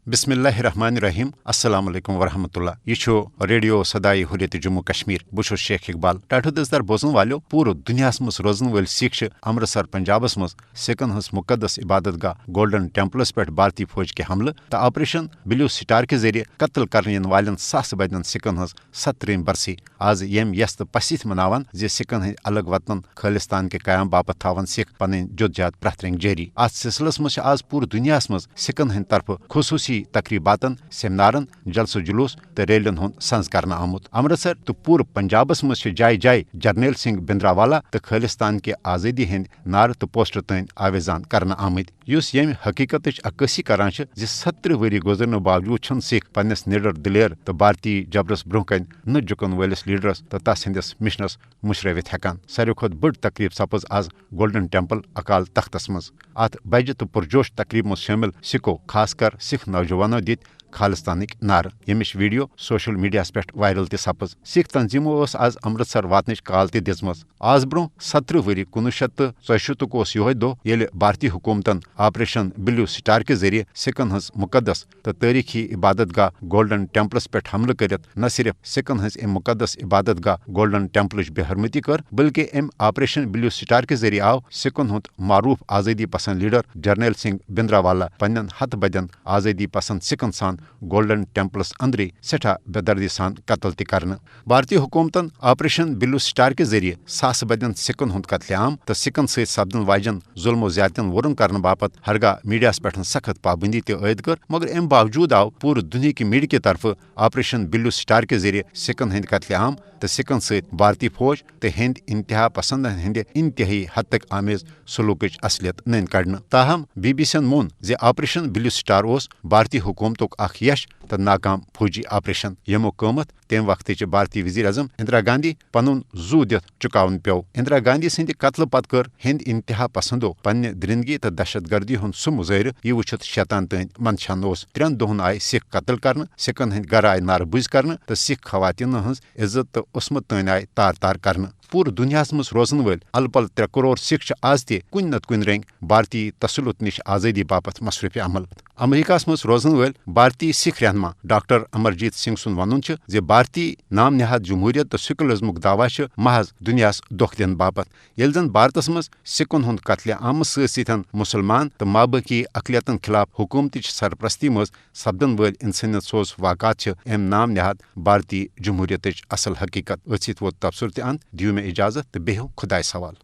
बिस्मिल्लाहिर्रहमानिर्रहीम अस्सलाम वालेकुम वरहमतुल्लाह। यह रेडियो सदाई हुर्रियत जम्मू कश्मीर। बह शेख इकबाल। टाठो दस्तर बोजन वालो पूरे दुनिया मज रोजन वल सिख अमृतसर पंजाबस मज सिखन हज मुकदस इबादत गाह गोल्डन टेम्पलस पे भारतीय फौज के हमले तो ऑपरेशन ब्लू स्टार के जरिए कत्ल करने वाले सास बदन सिखन हज 70वीं बरसी आज यम यस्त पसित मनावान जे सिखन हज अलग वतन खालिस्तान के कयाम बापत थावन सिख पन जुदजात प्रथरंग जारी। अत सिलसिलस मज आज पूरे दुनिया मज सिखन हंद तरफ खुसूसी तकरीबातन सेमिनारन जलसो जुलूस तो रैलियन हुंद संज करना आमुत। अमृतसर तो पूरे पंजाबस मज जाय जाय जरनैल सिंह भिंद्रावाला तो खालिस्तान के आज़ादी हंद नार तो पोस्टर तन आवेजान करना आमद युस यम हकीकत अक्सी करान 70 वरी गुजरने बावजूद छन सिख पन्नस निडर दिलेर तो भारतीय जबरस ब्रोह कन न झुकन वलिस लीडरस तो तस हंदिस मिशनस मुशरवित हेकान। सारे खुद बड़ तकरीब सपज आज गोल्डन टेम्पल अकाल तख्तस मज। अत बज तो पुरजोश तकरीब मज शामिल सिखो खासकर सिख नौजवानों दित खालिस्तानिक नार यमिश वीडियो सोशल मीडिया पे वायरल सपज। सिख तंजीमो आज अमृतसर वातन काल दिज्म। आज ब्रोह 17 वरी 1964 यह दो ये भारतीय हुकूमतन ऑपरेशन ब्लू स्टार के जरिए सिखन हज मुकदस तो तारीखी इबादत गाह गोल्डन टेम्पलस पे हमले कर न सिर्फ सिखन हज अम मुकदस इबादत गाह गोल्डन टेम्पल बेहरमती कर बल्कि अम ऑपरेशन ब्लू स्टार के जरिए आव सिखन हुंद मारूफ आज़ादी पसंद लीडर जरनैल सिंह भिंद्रावाला पन्न हथ बदन आज़ादी पसंद सिखन सान गोल्डन टेम्पलस अंदरी सठा बेदर्दी सान कत्ल कर। भारतीय हुकूमतन ऑपरेशन ब्लू स्टार के जरिए सास बदन सिखन हुंद कत्लेआम तो सिखन सत सपदन वाजन जुल्मो ज्यादतियन वरुन करने बापत हरगा मीडिया पे सख्त पाबंदी तयद कर मगर अम बावजूद आव पूरे दुनिया की मीडिया की तरफ ऑपरेशन ब्लू स्टार के जरिए सिखन हंद कत्लेआम तो सिखन सत भारतीय फौज तो हिंद इंतहा पसंद हंद इंतहाई हद तक आमेज सलूक असलियत नन कड़न। ताहम BBC मोन जे ऑपरेशन ब्लू स्टार भारतीय हुकूमतुक अख यश तो नाकाम फौजी ऑपरेशन यमो कमत तम वक्त भारतीय वजीर अजम इंदिरा गांधी पनुन जू दित चुकावन पेव। इंदिरा गांधी सद कत्ल पत कर हिंद इंतहा पसंदो पन्ने दरिंदगी तो दहशत गर्दी हुंद सह मुजाहिर यह वुचित शैतान तंद मंदछन 3 दोहन आय सिख कत्ल कर सिखन हंद गर आय नारबुज कर तो सिख खवातीन हज इज्जत तो उसमत तन आय तार तार कर। पूरे दुनिया मज रोजन वल अलपल 3 करोड़ सिख आज तुन नत कुन रंग भारतीय तसलुत निश आज़ादी बापत मसरूफ अमल। अमेरिका मज रोजन वल भारतीय सिख रहनमा डॉक्टर अमरजीत सिंह सुन वन जे भारतीय नाम नहाद जमहूरियत तो सेकुलरिज्मुक दावा महज दुनिया दुख दिन बापत येल जन भारतस मज सिखन हुंद कत्ले आम सतन मुसलमान तो माबाकी अकलियतन खिलाफ हुकूमत सरप्रस्ती मज सपदन वल इंसानियत सोज वाक़ात अम नाम नहाद भारतीय जमहूरियत असल हकीकत। वोत तबसर अंत दियो में इजाजत तो बेहो खुदाय सवाल।